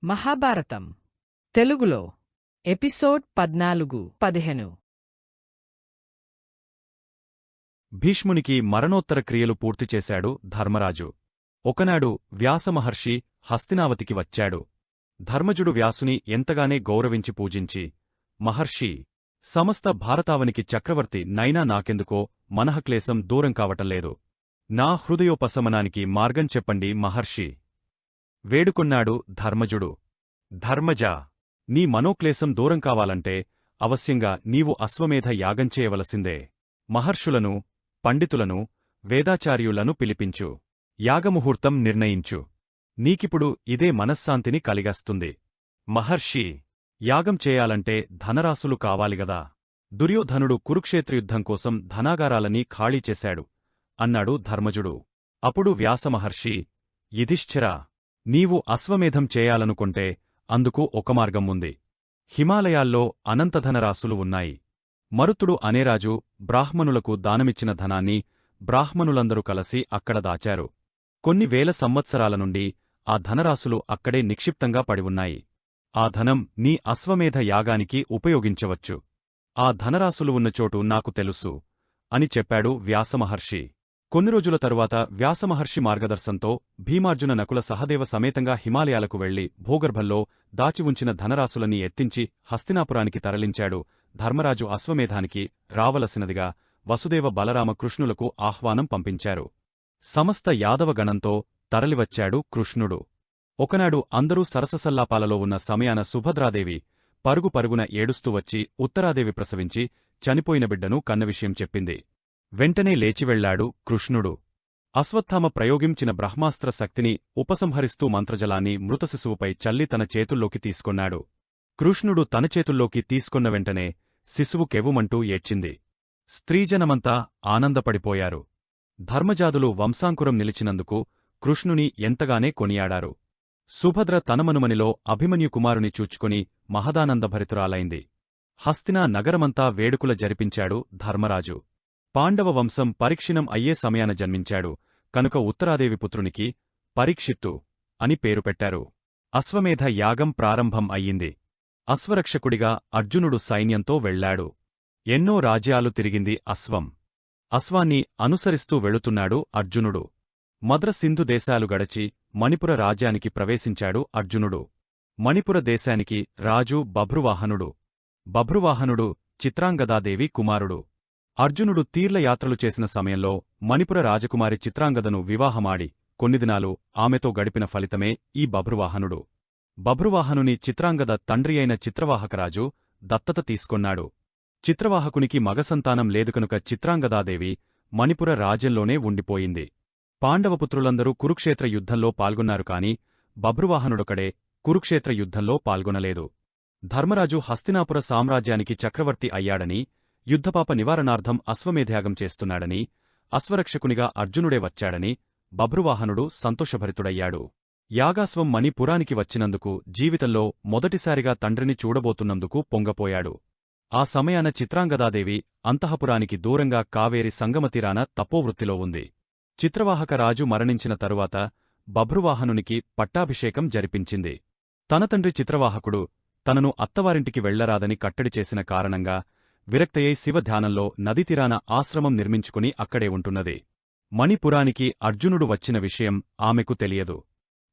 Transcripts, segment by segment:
మహాభారతం తెలుగులో ఎపిసోడ్ 14-15 భీష్మునికి మరణోత్తర క్రియలు పూర్తిచేశాడు ధర్మరాజు. ఒకనాడు వ్యాసమహర్షి హస్తినావతికి వచ్చాడు. ధర్మజుడు వ్యాసుని ఎంతగానే గౌరవించి పూజించి, మహర్షీ, సమస్త భారతావనికి చక్రవర్తి నైనా నాకెందుకో మనఃక్లేశం దూరం కావటంలేదు. నా హృదయోపశమనానికి మార్గం చెప్పండి మహర్షీ వేడుకొన్నాడు ధర్మజుడు. ధర్మజా, నీ మనోక్లేశం దూరం కావాలంటే అవశ్యంగా నీవు అశ్వమేధ యాగం చేయవలసిందే. మహర్షులను, పండితులను, వేదాచార్యులను పిలిపించు. యాగముహూర్తం నిర్ణయించు. నీకిప్పుడు ఇదే మనశ్శాంతిని కలిగస్తుంది. మహర్షీ, యాగం చేయాలంటే ధనరాశులు కావాలిగదా. దుర్యోధనుడు కురుక్షేత్రయుద్ధం కోసం ధనాగారాలనీ ఖాళీ చేశాడు అన్నాడు ధర్మజుడు. అప్పుడు వ్యాసమహర్షి, యుధిష్ఠిరా, నీవు అశ్వమేధం చేయాలనుకుంటే అందుకు ఒక మార్గం ఉంది. హిమాలయాల్లో అనంతధనరాశులు ఉన్నాయి. మరుత్తుడు అనేరాజు బ్రాహ్మణులకు దానమిచ్చిన ధనాన్ని బ్రాహ్మణులందరూ కలసి అక్కడ దాచారు. కొన్ని వేల సంవత్సరాల నుండి ఆ ధనరాశులు అక్కడే నిక్షిప్తంగా పడివున్నాయి. ఆ ధనం నీ అశ్వమేధ యాగానికి ఉపయోగించవచ్చు. ఆ ధనరాశులు ఉన్న చోటు నాకు తెలుసు అని చెప్పాడు వ్యాసమహర్షి. కొన్ని రోజుల తరువాత వ్యాసమహర్షి మార్గదర్శంతో భీమార్జున నకుల సహదేవ సమేతంగా హిమాలయాలకు వెళ్లి భూగర్భంలో దాచి ఉంచిన ధనరాశులన్నీ ఎత్తించి హస్తినాపురానికి తరలించాడు. ధర్మరాజు అశ్వమేధానికి రావలసినదిగా వసుదేవ బలరామ కృష్ణులకు ఆహ్వానం పంపించారు. సమస్త యాదవగణంతో తరలివచ్చాడు కృష్ణుడు. ఒకనాడు అందరూ సరససల్లాపాలలో ఉన్న సమయాన సుభద్రాదేవి పరుగు పరుగున ఏడుస్తూ వచ్చి ఉత్తరాదేవి ప్రసవించి చనిపోయిన బిడ్డను కన్న విషయం చెప్పింది. వెంటనే లేచివెళ్లాడు కృష్ణుడు. అశ్వత్థామ ప్రయోగించిన బ్రహ్మాస్త్ర శక్తిని ఉపసంహరిస్తూ మంత్రజలాన్ని మృతశిశువుపై చల్లి తన చేతుల్లోకి తీసుకొన్నాడు. కృష్ణుడు తన చేతుల్లోకి తీసుకొన్న వెంటనే శిశువు కెవ్వుమంటూ ఏడ్చింది. స్త్రీజనమంతా ఆనందపడిపోయారు. ధర్మజాదులు వంశాంకురం నిలిచినందుకు కృష్ణుని ఎంతగానే కొనియాడారు. సుభద్ర తనమనుమనిలో అభిమన్యుకుమారుని చూచుకొని మహదానందభరితురాలైంది. హస్తినా నగరమంతా వేడుకల జరిపించాడు ధర్మరాజు. పాండవ వంశం పరీక్షిణం అయ్యే సమయాన జన్మించాడు కనుక ఉత్తరాదేవి పుత్రునికి పరీక్షిత్తు అని పేరు పెట్టారు. అశ్వమేధ యాగం ప్రారంభం అయ్యింది. అశ్వరక్షకుడిగా అర్జునుడు సైన్యంతో వెళ్లాడు. ఎన్నో రాజ్యాలు తిరిగింది అశ్వం. అశ్వాన్ని అనుసరిస్తూ వెళుతున్నాడు అర్జునుడు. మద్ర సింధు దేశాలు గడచి మణిపుర రాజ్యానికి ప్రవేశించాడు అర్జునుడు. మణిపుర దేశానికి రాజు బభ్రువాహనుడు. బభ్రువాహనుడు చిత్రాంగదాదేవి కుమారుడు. అర్జునుడు తీర్లయాత్రలు చేసిన సమయంలో మణిపుర రాజకుమారి చిత్రాంగదను వివాహమాడి కొన్ని దినాలు ఆమెతో గడిపిన ఫలితమే ఈ బభ్రువాహనుడు. బభ్రువాహనుని చిత్రాంగద తండ్రియైన చిత్రవాహకరాజు దత్తత తీసుకొన్నాడు. చిత్రవాహకునికి మగసంతానం లేదు కనుక చిత్రాంగదాదేవి మణిపుర రాజ్యంలోనే ఉండిపోయింది. పాండవపుత్రులందరూ కురుక్షేత్ర యుద్ధంలో పాల్గొన్నారు కాని బభ్రువాహనుడొకడే కురుక్షేత్ర యుద్ధంలో పాల్గొనలేదు. ధర్మరాజు హస్తినాపుర సామ్రాజ్యానికి చక్రవర్తి అయ్యాడని, యుద్ధపాప నివారణార్థం అశ్వమేధయాగం చేస్తున్నాడని, అశ్వరక్షకునిగా అర్జునుడే వచ్చాడని బభ్రువాహనుడు సంతోషభరితుడయ్యాడు. యాగాశ్వం మణిపురానికి వచ్చినందుకు, జీవితంలో మొదటిసారిగా తండ్రిని చూడబోతున్నందుకు పొంగపోయాడు. ఆ సమయాన చిత్రాంగదాదేవి అంతఃపురానికి దూరంగా కావేరి సంగమతీరాన తపోవృత్తిలో ఉంది. చిత్రవాహక రాజు మరణించిన తరువాత బభ్రువాహనునికి పట్టాభిషేకం జరిపించింది. తన తండ్రి చిత్రవాహకుడు తనను అత్తవారింటికి వెళ్లరాదని కట్టడి చేసిన కారణంగా విరక్తయై శివధ్యానంలో నదీతీరాన ఆశ్రమం నిర్మించుకుని అక్కడే ఉంటున్నది. మణిపురానికి అర్జునుడు వచ్చిన విషయం ఆమెకు తెలియదు.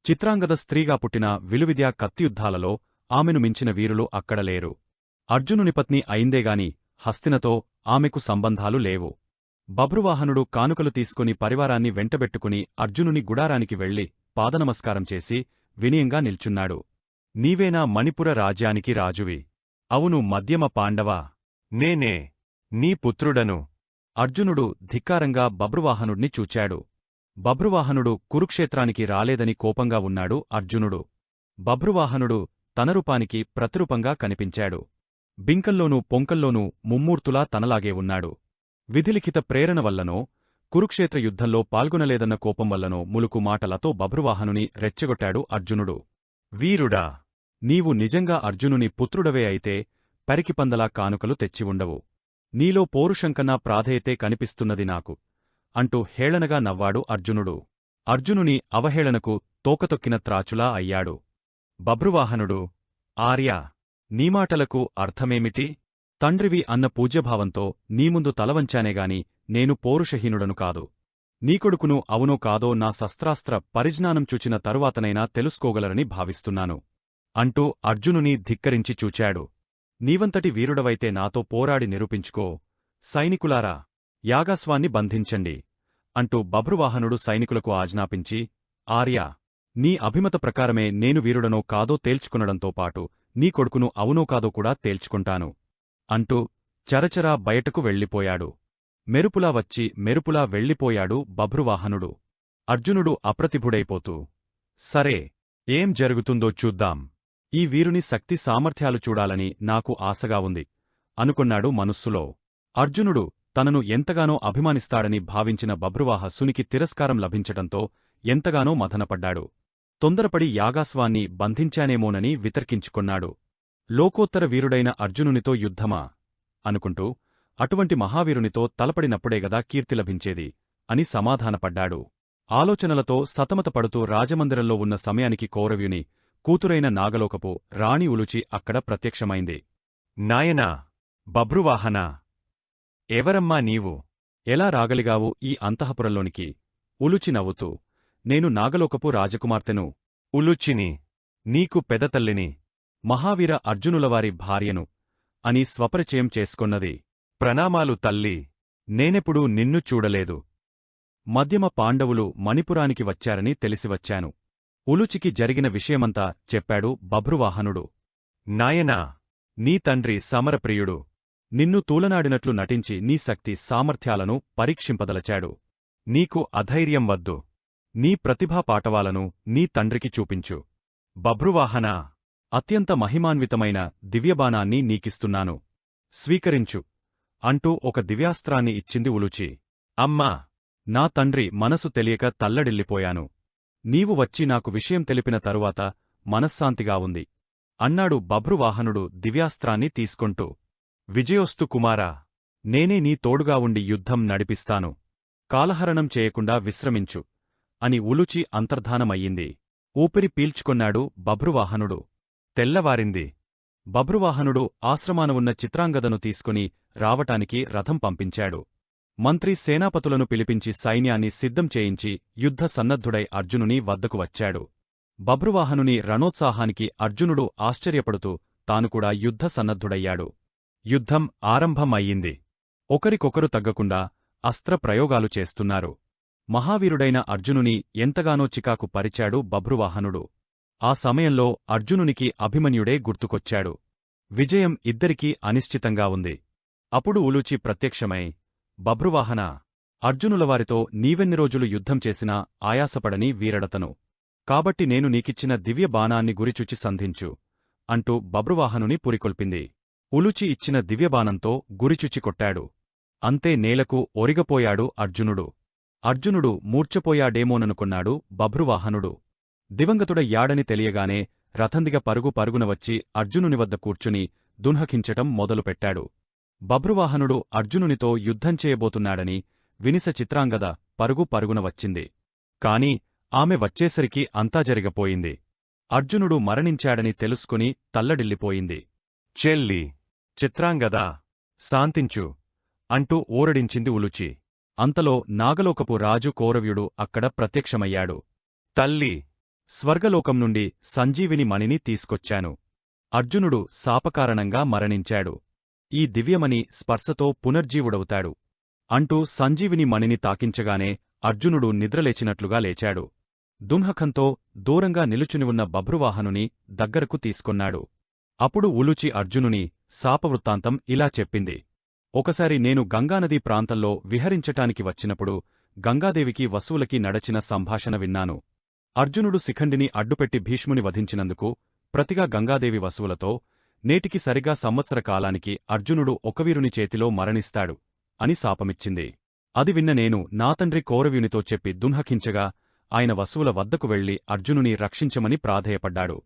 చిత్రాంగద స్త్రీగా పుట్టిన విలువిద్యా కత్తియుద్ధాలలో ఆమెను మించిన వీరులు అక్కడ లేరు. అర్జునుని పత్ని అయిందేగాని హస్తినతో ఆమెకు సంబంధాలు లేవు. బభ్రువాహనుడు కానుకలు తీసుకుని పరివారాన్ని వెంటబెట్టుకుని అర్జునుని గుడారానికి వెళ్లి పాదనమస్కారం చేసి వినయంగా నిల్చున్నాడు. నీవేనా మణిపుర రాజ్యానికి రాజువి? అవును మధ్యమ పాండవా, నేనే నీ పుత్రుడను. అర్జునుడు ధిక్కారంగా బభ్రువాహనుడిని చూచాడు. బభ్రువాహనుడు కురుక్షేత్రానికి రాలేదని కోపంగా ఉన్నాడు అర్జునుడు. బభ్రువాహనుడు తన రూపానికి ప్రతిరూపంగా కనిపించాడు. బింకంలోనూ పొంకంలోనూ ముమ్మూర్తులా తనలాగే ఉన్నాడు. విధిలిఖిత ప్రేరణ వల్లనో, కురుక్షేత్ర యుద్ధంలో పాల్గొనలేదన్న కోపం వల్లనో ములుకు మాటలతో బభ్రువాహనుని రెచ్చగొట్టాడు అర్జునుడు. వీరుడా, నీవు నిజంగా అర్జునుని పుత్రుడవే అయితే పరికిపందలా కానుకలు తెచ్చివుండవు. నీలో పౌరుషంకన్నా ప్రాధేయతే కనిపిస్తున్నది నాకు అంటూ హేళనగా నవ్వాడు అర్జునుడు. అర్జునుని అవహేళనకు తోకతొక్కిన త్రాచులా అయ్యాడు. బభ్రువాహనుడు, ఆర్యా, నీ మాటలకు అర్థమేమిటి? తండ్రివి అన్న పూజ్యభావంతో నీముందు తలవంచానేగాని నేను పౌరుషహీనుడను కాదు. నీ కొడుకును అవునో కాదో నా శస్త్రాస్త్ర పరిజ్ఞానం చూచిన తరువాతనైనా తెలుసుకోగలరని భావిస్తున్నాను అంటూ అర్జునుని ధిక్కరించి చూచాడు. నీవంతటి వీరుడవైతే నాతో పోరాడి నిరూపించుకో. సైనికులారా, యాగాశ్వాన్ని బంధించండి అంటూ బభ్రువాహనుడు సైనికులకు ఆజ్ఞాపించి, ఆర్యా, నీ అభిమత ప్రకారమే నేను వీరుడనో కాదో తేల్చుకునడంతో పాటు నీ కొడుకును అవునో కాదో కూడా తేల్చుకుంటాను అంటూ చరచరా బయటకు వెళ్ళిపోయాడు. మెరుపులా వచ్చి మెరుపులా వెళ్ళిపోయాడు బభ్రువాహనుడు. అర్జునుడు అప్రతిభుడైపోతూ, సరే, ఏం జరుగుతుందో చూద్దాం. ఈ వీరుని శక్తి సామర్థ్యాలు చూడాలని నాకు ఆశగా ఉంది అనుకున్నాడు మనస్సులో. అర్జునుడు తనను ఎంతగానో అభిమానిస్తాడని భావించిన బభ్రువాహసునికి తిరస్కారం లభించటంతో ఎంతగానో మథనపడ్డాడు. తొందరపడి యాగాశ్వాన్ని బంధించానేమోనని వితర్కించుకొన్నాడు. లోకోత్తర వీరుడైన అర్జునునితో యుద్ధమా అనుకుంటూ, అటువంటి మహావీరునితో తలపడినప్పుడేగదా కీర్తి లభించేది అని సమాధానపడ్డాడు. ఆలోచనలతో సతమతపడుతూ రాజమందిరంలో ఉన్న సమయానికి కౌరవ్యుని కూతురైన నాగలోకపు రాణి ఉలుచి అక్కడ ప్రత్యక్షమైంది. నాయనా, బభ్రువాహనా, ఎవరమ్మా నీవు? ఎలా రాగలిగావు ఈ అంతఃపురంలోనికి? ఉలుచి నవ్వుతూ, నేను నాగలోకపు రాజకుమార్తెను. ఉలుచిని, నీకు పెదతల్లిని, మహావీర అర్జునులవారి భార్యను అని స్వపరిచయం చేసుకొన్నది. ప్రణామాలు తల్లీ, నేనెప్పుడూ నిన్ను చూడలేదు. మధ్యమ పాండవులు మణిపురానికి వచ్చారని తెలిసివచ్చాను. ఉలుచికి జరిగిన విషయమంతా చెప్పాడు బభ్రువాహనుడు. నాయనా, నీ తండ్రి సమరప్రియుడు. నిన్ను తూలనాడినట్లు నటించి నీ శక్తి సామర్థ్యాలను పరీక్షింపదలచాడు. నీకు అధైర్యం వద్దు. నీ ప్రతిభా పాటవాలను నీ తండ్రికి చూపించు. బభ్రువాహనా, అత్యంత మహిమాన్వితమైన దివ్యబాణాన్ని నీకిస్తున్నాను. స్వీకరించు అంటూ ఒక దివ్యాస్త్రాన్ని ఇచ్చింది ఉలుచి. అమ్మా, నా తండ్రి మనసు తెలియక తల్లడిల్లిపోయాను. నీవు వచ్చి నాకు విషయం తెలిపిన తరువాత మనశ్శాంతిగా ఉంది అన్నాడు బభ్రువాహనుడు దివ్యాస్త్రాన్ని తీసుకొంటూ. విజయోస్తు కుమారా, నేనే నీ తోడుగా ఉండి యుద్ధం నడిపిస్తాను. కాలహరణం చేయకుండా విశ్రమించు అని ఉలుచి అంతర్ధానమయ్యింది. ఊపిరి పీల్చుకొన్నాడు బభ్రువాహనుడు. తెల్లవారింది. బభ్రువాహనుడు ఆశ్రమాన ఉన్న చిత్రాంగదను తీసుకుని రావటానికి రథం పంపించాడు. మంత్రి సేనాపతులను పిలిపించి సైన్యాన్ని సిద్ధం చేయించి యుద్ధ సన్నద్ధుడై అర్జునుని వద్దకు వచ్చాడు. బభ్రువాహనుని రణోత్సాహానికి అర్జునుడు ఆశ్చర్యపడుతూ తానుకూడా యుద్ధ సన్నద్ధుడయ్యాడు. యుద్ధం ఆరంభమయ్యింది. ఒకరికొకరు తగ్గకుండా అస్త్రప్రయోగాలు చేస్తున్నారు. మహావీరుడైన అర్జునుని ఎంతగానో చికాకు పరిచాడు బభ్రువాహనుడు. ఆ సమయంలో అర్జునునికి అభిమన్యుడే గుర్తుకొచ్చాడు. విజయం ఇద్దరికీ అనిశ్చితంగా ఉంది. అప్పుడు ఉలూచి ప్రత్యక్షమై, బభ్రువాహనా, అర్జునులవారితో నీవెన్ని రోజులు యుద్ధం చేసినా ఆయాసపడని వీరడతను. కాబట్టి నేను నీకిచ్చిన దివ్య బాణాన్ని గురిచూచి సంధించు అంటూ బభ్రువాహనుని పురికొల్పింది. ఉలుచి ఇచ్చిన దివ్యబాణంతో గురిచుచి కొట్టాడు. అంతే నేలకు ఒరిగపోయాడు అర్జునుడు. అర్జునుడు మూర్ఛపోయాడేమోననుకున్నాడు బభ్రువాహనుడు. దివంగతుడయ్యాడని తెలియగానే రథందిగ పరుగున వచ్చి అర్జునుని వద్ద కూర్చుని దున్హకించటం మొదలుపెట్టాడు. బభ్రువాహనుడు అర్జునునితో యుద్ధం చేయబోతున్నాడని వినిస చిత్రాంగద పరుగున వచ్చింది. కాని ఆమె వచ్చేసరికి అంతా జరిగపోయింది. అర్జునుడు మరణించాడని తెలుసుకుని తల్లడిల్లిపోయింది. చెల్లి, చిత్రాంగదా, శాంతించు అంటూ ఊరడించింది ఉలుచి. అంతలో నాగలోకపు రాజు కౌరవ్యుడు అక్కడ ప్రత్యక్షమయ్యాడు. తల్లి, స్వర్గలోకం నుండి సంజీవిని మణిని తీసుకొచ్చాను. అర్జునుడు శాపకారణంగా మరణించాడు. ఈ దివ్యమణి స్పర్శతో పునర్జీవుడవుతాడు అంటూ సంజీవిని మణిని తాకించగానే అర్జునుడు నిద్రలేచినట్లుగా లేచాడు. దున్హకంతో దూరంగా నిలుచుని ఉన్న బభ్రువాహనుని దగ్గరకు తీసుకొన్నాడు. అప్పుడు ఉలుచి అర్జునుని శాపవృత్తాంతం ఇలా చెప్పింది. ఒకసారి నేను గంగానదీ ప్రాంతంలో విహరించటానికి వచ్చినప్పుడు గంగాదేవికి వసువులకి నడచిన సంభాషణ విన్నాను. అర్జునుడు శిఖండిని అడ్డుపెట్టి భీష్ముని వధించినందుకు ప్రతిగా గంగాదేవి వసువులతో, నేటికి సరిగా సంవత్సర కాలానికి అర్జునుడు ఒక వీరుని చేతిలో మరణిస్తాడు అని శాపమిచ్చింది. అది విన్న నేను నా తండ్రి కౌరవ్యునితో చెప్పి దున్హకించగా ఆయన వసువుల వద్దకు వెళ్లి అర్జునుని రక్షించమని ప్రాధేయపడ్డాడు.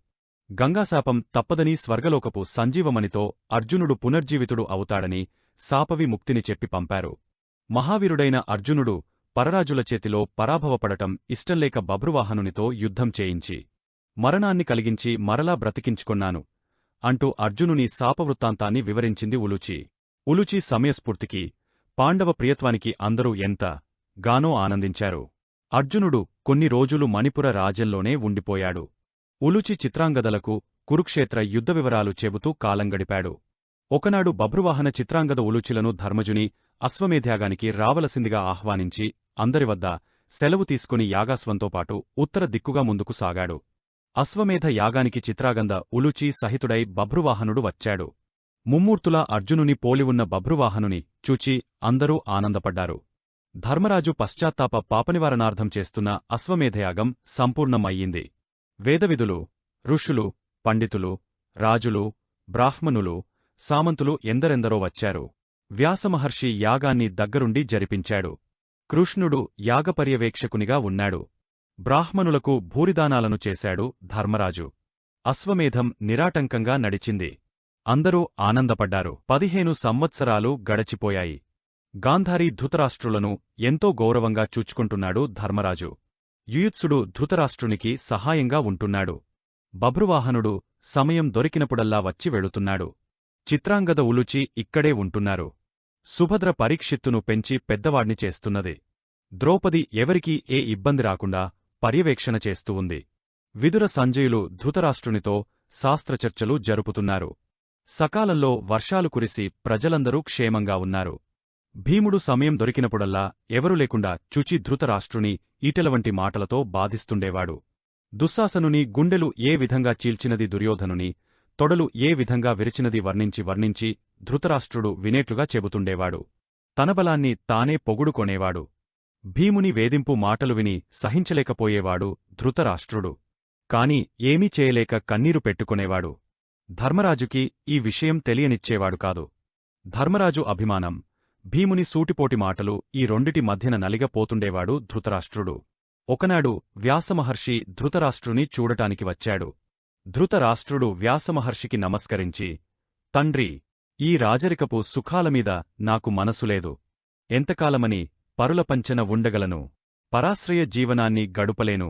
గంగాశాపం తప్పదని స్వర్గలోకపు సంజీవమణితో అర్జునుడు పునర్జీవితుడు అవుతాడని శాపవిముక్తిని చెప్పి పంపారు. మహావీరుడైన అర్జునుడు పరరాజుల చేతిలో పరాభవపడటం ఇష్టంలేక బభ్రువాహనునితో యుద్ధం చేయించి మరణాన్ని కలిగించి మరలా బ్రతికించుకొన్నాను అంటూ అర్జునుని శాపవృత్తాంతాన్ని వివరించింది ఉలూచి. ఉలూచి సమయస్ఫూర్తికి, పాండవ ప్రియత్వానికి అందరూ ఎంత గానో ఆనందించారు. అర్జునుడు కొన్ని రోజులు మణిపుర రాజ్యంలోనే ఉండిపోయాడు. ఉలూచి చిత్రాంగదలకు కురుక్షేత్ర యుద్ధ వివరాలు చెబుతూ కాలం గడిపాడు. ఒకనాడు బభ్రువాహన చిత్రాంగద ఉలూచిలను ధర్మజుని అశ్వమేధయాగానికి రావలసిందిగా ఆహ్వానించి అందరివద్ద సెలవు తీసుకుని యాగాశ్వంతో పాటు ఉత్తర దిక్కుగా ముందుకు సాగాడు. అశ్వమేధ యాగానికి చిత్రాగంద ఉలూచి సహితుడై బభ్రువాహనుడు వచ్చాడు. ముమ్మూర్తులా అర్జునుని పోలివున్న బభ్రువాహనుని చూచి అందరూ ఆనందపడ్డారు. ధర్మరాజు పశ్చాత్తాప పాపనివారణార్థం చేస్తున్న అశ్వమేధయాగం సంపూర్ణమయ్యింది. వేదవిధులు, ఋషులు, పండితులు, రాజులు, బ్రాహ్మణులు, సామంతులు ఎందరెందరో వచ్చారు. వ్యాసమహర్షి యాగాన్ని దగ్గరుండి జరిపించాడు. కృష్ణుడు యాగపర్యవేక్షకునిగా ఉన్నాడు. బ్రాహ్మణులకు భూరిదానాలను చేశాడు ధర్మరాజు. అశ్వమేధం నిరాటంకంగా నడిచింది. అందరూ ఆనందపడ్డారు. 15 సంవత్సరాలు గడచిపోయాయి. గాంధారీ ధృతరాష్ట్రులను ఎంతో గౌరవంగా చూచుకుంటున్నాడు ధర్మరాజు. యుయుత్సుడు ధృతరాష్ట్రునికి సహాయంగా ఉంటున్నాడు. బభ్రువాహనుడు సమయం దొరికినప్పుడల్లా వచ్చి వెళుతున్నాడు. చిత్రాంగద ఉలూచి ఇక్కడే ఉంటున్నారు. సుభద్ర పరీక్షిత్తును పెంచి పెద్దవాడ్ని చేస్తున్నది. ద్రౌపది ఎవరికీ ఏ ఇబ్బంది రాకుండా పర్యవేక్షణ చేస్తూ ఉంది. విదుర సంజయులు ధృతరాష్ట్రునితో శాస్త్రచర్చలు జరుపుతున్నారు. సకాలంలో వర్షాలు కురిసి ప్రజలందరూ క్షేమంగా ఉన్నారు. భీముడు సమయం దొరికినప్పుడల్లా ఎవరు లేకుండా చుచి ధృతరాష్ట్రుని ఈటెలవంటి మాటలతో బాధిస్తుండేవాడు. దుశ్శాసనుని గుండెలు ఏ విధంగా చీల్చినది దుర్యోధనుని తొడలు ఏ విధంగా విరిచినది వర్ణించి ధృతరాష్ట్రుడు వినేట్లుగా చెబుతుండేవాడు. తన బలాన్ని తానే పొగుడుకొనేవాడు. భీముని వేధింపు మాటలు విని సహించలేకపోయేవాడు ధృతరాష్ట్రుడు. కాని ఏమీ చేయలేక కన్నీరు పెట్టుకునేవాడు. ధర్మరాజుకి ఈ విషయం తెలియనిచ్చేవాడు కాదు. ధర్మరాజు అభిమానం, భీముని సూటిపోటి మాటలు ఈ రెండిటి మధ్యన నలిగపోతుండేవాడు ధృతరాష్ట్రుడు. ఒకనాడు వ్యాసమహర్షి ధృతరాష్ట్రుని చూడటానికి వచ్చాడు. ధృతరాష్ట్రుడు వ్యాసమహర్షికి నమస్కరించి, తండ్రి, ఈ రాజరికపు సుఖాలమీద నాకు మనసులేదు. ఎంతకాలమని పరుల పంచన ఉండగలను? పరాశ్రయ జీవనాన్ని గడుపలేను.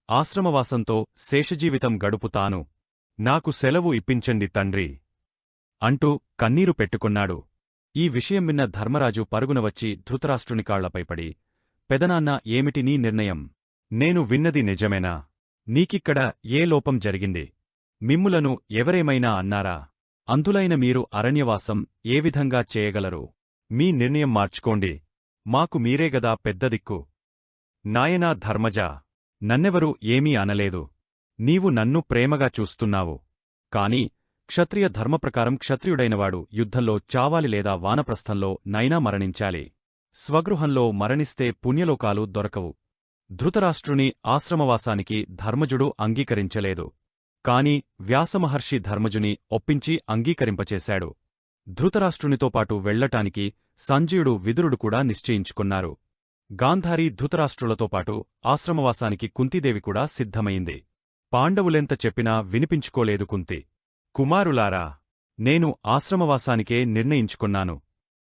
ఆశ్రమవాసంతో శేషజీవితం గడుపుతాను. నాకు సెలవు ఇప్పించండి తండ్రి అంటూ కన్నీరు పెట్టుకున్నాడు. ఈ విషయం విన్న ధర్మరాజు పరుగున వచ్చి ధృతరాష్ట్రుని కాళ్లపై పడి, పెదనాన్న, ఏమిటి నీ నిర్ణయం? నేను విన్నది నిజమేనా? నీకిక్కడ ఏ లోపం జరిగింది? మిమ్ములను ఎవరేమైనా అన్నారా? అంధులైన మీరు అరణ్యవాసం ఏ విధంగా చేయగలరు? మీ నిర్ణయం మార్చుకోండి. మాకు మీరేగదా పెద్ద దిక్కు. నాయనా ధర్మజా, నన్నెవరూ ఏమీ అనలేదు. నీవు నన్ను ప్రేమగా చూస్తున్నావు. కాని క్షత్రియ ధర్మప్రకారం క్షత్రియుడైనవాడు యుద్ధంలో చావాలి లేదా వానప్రస్థంలో నైనా మరణించాలి. స్వగృహంలో మరణిస్తే పుణ్యలోకాలు దొరకవు. ధృతరాష్ట్రుని ఆశ్రమవాసానికి ధర్మజుడు అంగీకరించలేదు. కాని వ్యాసమహర్షి ధర్మజుని ఒప్పించి అంగీకరింపచేశాడు. ధృతరాష్ట్రునితో పాటు వెళ్లటానికి సంజయుడు విదురుడు కూడా నిశ్చయించుకున్నారు. గాంధారీ ధృతరాష్ట్రులతో పాటు ఆశ్రమవాసానికి కుంతీదేవి కూడా సిద్ధమైంది. పాండవులెంత చెప్పినా వినిపించుకోలేదు కుంతి. కుమారులారా, నేను ఆశ్రమవాసానికే నిర్ణయించుకున్నాను.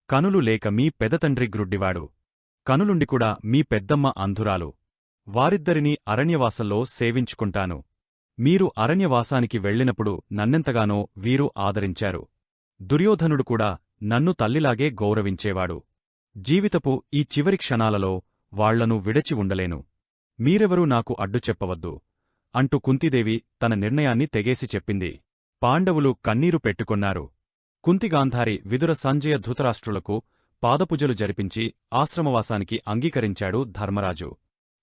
కనులు లేక మీ పెదతండ్రి గ్రుడ్డివాడు. కనులుండి కూడా మీ పెద్దమ్మ అంధురాలు. వారిద్దరినీ అరణ్యవాసంలో సేవించుకుంటాను. మీరు అరణ్యవాసానికి వెళ్లినప్పుడు నన్నెంతగానో వీరు ఆదరించారు. దుర్యోధనుడు కూడా నన్ను తల్లిలాగే గౌరవించేవాడు. జీవితపు ఈ చివరి క్షణాలలో వాళ్లను విడచి ఉండలేను. మీరెవరూ నాకు అడ్డు చెప్పవద్దు అంటూ కుంతీదేవి తన నిర్ణయాన్ని తెగేసి చెప్పింది. పాండవులు కన్నీరు పెట్టుకొన్నారు. కుంతిగాంధారి విదుర సంజయ ధృతరాష్ట్రులకు పాదపూజలు జరిపించి ఆశ్రమవాసానికి అంగీకరించాడు ధర్మరాజు.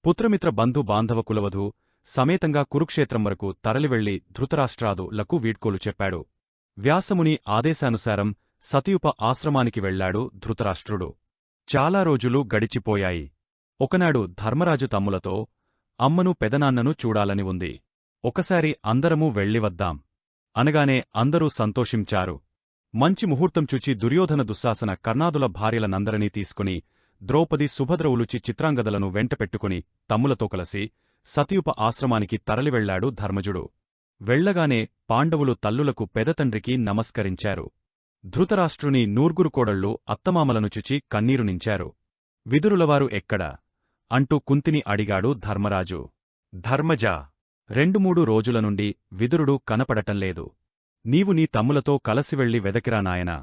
పుత్రమిత్ర బంధు బాంధవ కులవధూ సమేతంగా కురుక్షేత్రం వరకు తరలివెళ్లి ధృతరాష్ట్రాదులకు వీడ్కోలు చెప్పాడు. వ్యాసముని ఆదేశానుసారం సతియుప ఆశ్రమానికి వెళ్లాడు ధృతరాష్ట్రుడు. చాలా రోజులు గడిచిపోయాయి. ఒకనాడు ధర్మరాజు తమ్ములతో, అమ్మను పెదనాన్నను చూడాలని ఉంది. ఒకసారి అందరమూ వెళ్ళివద్దాం అనగానే అందరూ సంతోషించారు. మంచి ముహూర్తం చూచి దుర్యోధన దుశ్శాసన కర్ణాదుల భార్యలనందరినీ తీసుకుని ద్రౌపది సుభద్ర ఉలూచి చిత్రాంగదలను వెంటపెట్టుకుని తమ్ములతో కలసి సతియుప ఆశ్రమానికి తరలివెళ్లాడు ధర్మజుడు. వెళ్లగానే పాండవులు తల్లులకు పెదతండ్రికి నమస్కరించారు. ధృతరాష్ట్రుని నూర్గురు కోడళ్ళు అత్తమామలను చుచి కన్నీరు నించారు. విదురులవారు ఎక్కడ అంటూ కుంతిని అడిగాడు ధర్మరాజు. ధర్మజా, 2-3 రోజుల నుండి విదురుడు కనపడటంలేదు. నీవు నీ తమ్ములతో కలసి వెళ్ళి వెదకిరా నాయనా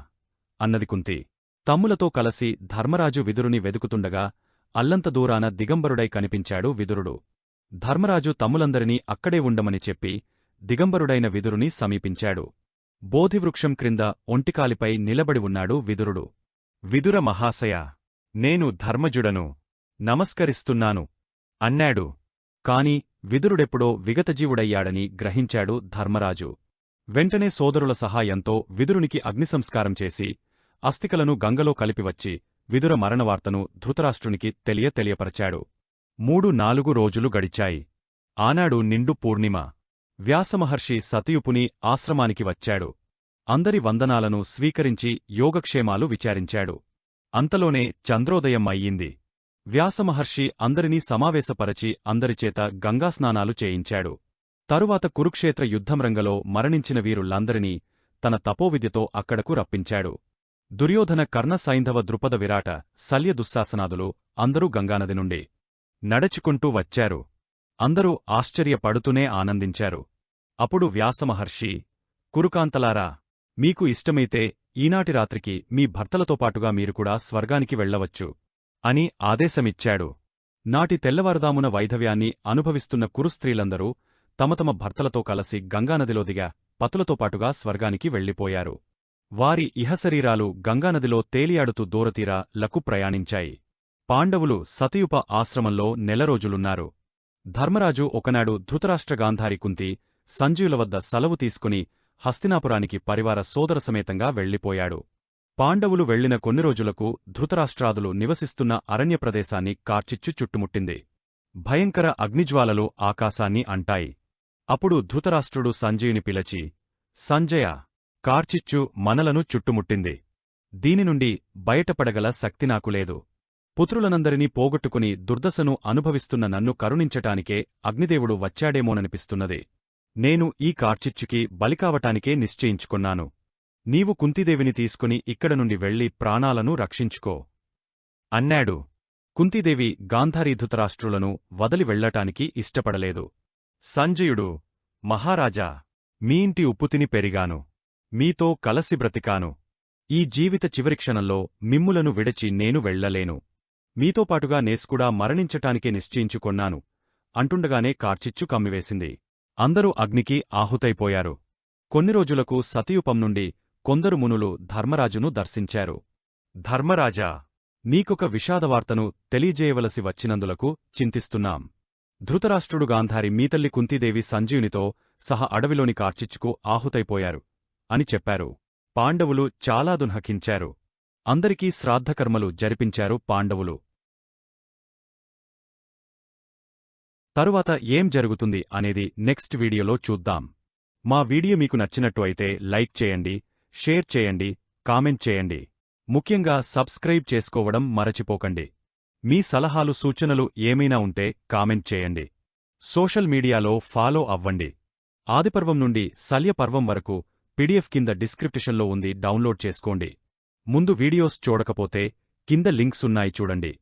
అన్నది కుంతి. తమ్ములతో కలసి ధర్మరాజు విదురుని వెదుకుతుండగా అల్లంత దూరాన దిగంబరుడై కనిపించాడు విదురుడు. ధర్మరాజు తమ్ములందరినీ అక్కడే ఉండమని చెప్పి దిగంబరుడైన విదురుని సమీపించాడు. బోధివృక్షం క్రింద ఒంటికాలిపై నిలబడి ఉన్నాడు విదురుడు. విదుర మహాశయ, నేను ధర్మజుడను, నమస్కరిస్తున్నాను అన్నాడు. కాని విదురుడెప్పుడో విగతజీవుడయ్యాడని గ్రహించాడు ధర్మరాజు. వెంటనే సోదరుల సహాయంతో విదురునికి అగ్నిసంస్కారం చేసి అస్థికలను గంగలో కలిపివచ్చి విదుర మరణవార్తను ధృతరాష్ట్రునికి తెలియపరచాడు. 3-4 రోజులు గడిచాయి. ఆనాడు నిండు పూర్ణిమ. వ్యాసమహర్షి సతయుపుని ఆశ్రమానికి వచ్చాడు. అందరి వందనాలను స్వీకరించి యోగక్షేమాలు విచారించాడు. అంతలోనే చంద్రోదయం అయ్యింది. వ్యాసమహర్షి అందరినీ సమావేశపరచి అందరిచేత గంగాస్నానాలు చేయించాడు. తరువాత కురుక్షేత్ర యుద్ధంరంగలో మరణించిన వీరులందరినీ తన తపోవిద్యతో అక్కడకు రప్పించాడు. దుర్యోధన కర్ణ సైంధవ ద్రుపద విరాట శల్య దుశ్శాసనాదులు అందరూ గంగానది నుండి నడుచుకుంటూ వచ్చారు. అందరూ ఆశ్చర్యపడుతూనే ఆనందించారు. అప్పుడు వ్యాసమహర్షి, కురుకాంతలారా, మీకు ఇష్టమైతే ఈనాటి రాత్రికి మీ భర్తలతో పాటుగా మీరు కూడా స్వర్గానికి వెళ్లవచ్చు అని ఆదేశమిచ్చాడు. నాటి తెల్లవారుదామున వైధవ్యాన్ని అనుభవిస్తున్న కురుస్త్రీలందరూ తమ తమ భర్తలతో కలసి గంగానదిలో దిగా పతులతో పాటుగా స్వర్గానికి వెళ్లిపోయారు. వారి ఇహశరీరాలు గంగానదిలో తేలియాడుతూ దూరతీరాలకు ప్రయాణించాయి. పాండవులు సతయుప ఆశ్రమంలో 4 రోజులున్నారు. ధర్మరాజు ఒకనాడు ధృతరాష్ట్ర గాంధారి కుంతి సంజయుల వద్ద సెలవు తీసుకుని హస్తినాపురానికి పరివార సోదరసమేతంగా వెళ్లిపోయాడు. పాండవులు వెళ్లిన కొన్ని రోజులకు ధృతరాష్ట్రాదులు నివసిస్తున్న అరణ్య ప్రదేశాన్ని కార్చిచ్చు చుట్టుముట్టింది. భయంకర అగ్నిజ్వాలలు ఆకాశాన్ని అంటాయి. అప్పుడు ధృతరాష్ట్రుడు సంజయుని పిలచి, సంజయ, కార్చిచ్చు మనలను చుట్టుముట్టింది. దీనినుండి బయటపడగల శక్తి నాకు లేదు. పుత్రులనందరినీ పోగొట్టుకుని దుర్దశను అనుభవిస్తున్న నన్ను కరుణించటానికే అగ్నిదేవుడు వచ్చాడేమోననిపిస్తున్నది. నేను ఈ కార్చిచ్చుకి బలికావటానికే నిశ్చయించుకున్నాను. నీవు కుంతీదేవిని తీసుకుని ఇక్కడ నుండి వెళ్లి ప్రాణాలను రక్షించుకో అన్నాడు. కుంతీదేవి గాంధారీ ధృతరాష్ట్రులను వదలి వెళ్లటానికి ఇష్టపడలేదు. సంజయుడు, మహారాజా, మీ ఇంటి ఉప్పుతిని పెరిగాను. మీతో కలసి బ్రతికాను. ఈ జీవిత చివరి క్షణంలో మిమ్ములను విడచి నేను వెళ్లలేను. మీతో పాటుగా నేస్కూడా మరణించటానికే నిశ్చయించుకొన్నాను అంటుండగానే కార్చిచ్చు కమ్మివేసింది. అందరూ అగ్నికి ఆహుతైపోయారు. కొన్ని రోజులకు సతయుపం నుండి కొందరు మునులు ధర్మరాజును దర్శించారు. ధర్మరాజా, నీకొక విషాదవార్తను తెలియజేయవలసి వచ్చినందులకు చింతిస్తున్నాం. ధృతరాష్ట్రుడు గాంధారి మీతల్లి కుంతీదేవి సంజయునితో సహా అడవిలోని కార్చిచ్చుకు ఆహుతైపోయారు అని చెప్పారు. పాండవులు చాలా దుఃఖించారు. అందరికీ శ్రాద్ధకర్మలు జరిపించారు పాండవులు. తరువాత ఏం జరుగుతుంది అనేది నెక్స్ట్ వీడియోలో చూద్దాం. మా వీడియో మీకు నచ్చినట్టు అయితే లైక్ చేయండి, షేర్ చేయండి, కామెంట్ చేయండి. ముఖ్యంగా సబ్స్క్రైబ్ చేసుకోవడం మరచిపోకండి. మీ సలహాలు సూచనలు ఏమైనా ఉంటే కామెంట్ చేయండి. సోషల్ మీడియాలో ఫాలో అవ్వండి. ఆదిపర్వం నుండి శల్యపర్వం వరకు పీడీఎఫ్ కింద డిస్క్రిప్షన్లో ఉంది, డౌన్లోడ్ చేసుకోండి. ముందు వీడియోస్ చూడకపోతే కింద లింక్స్ ఉన్నాయి, చూడండి.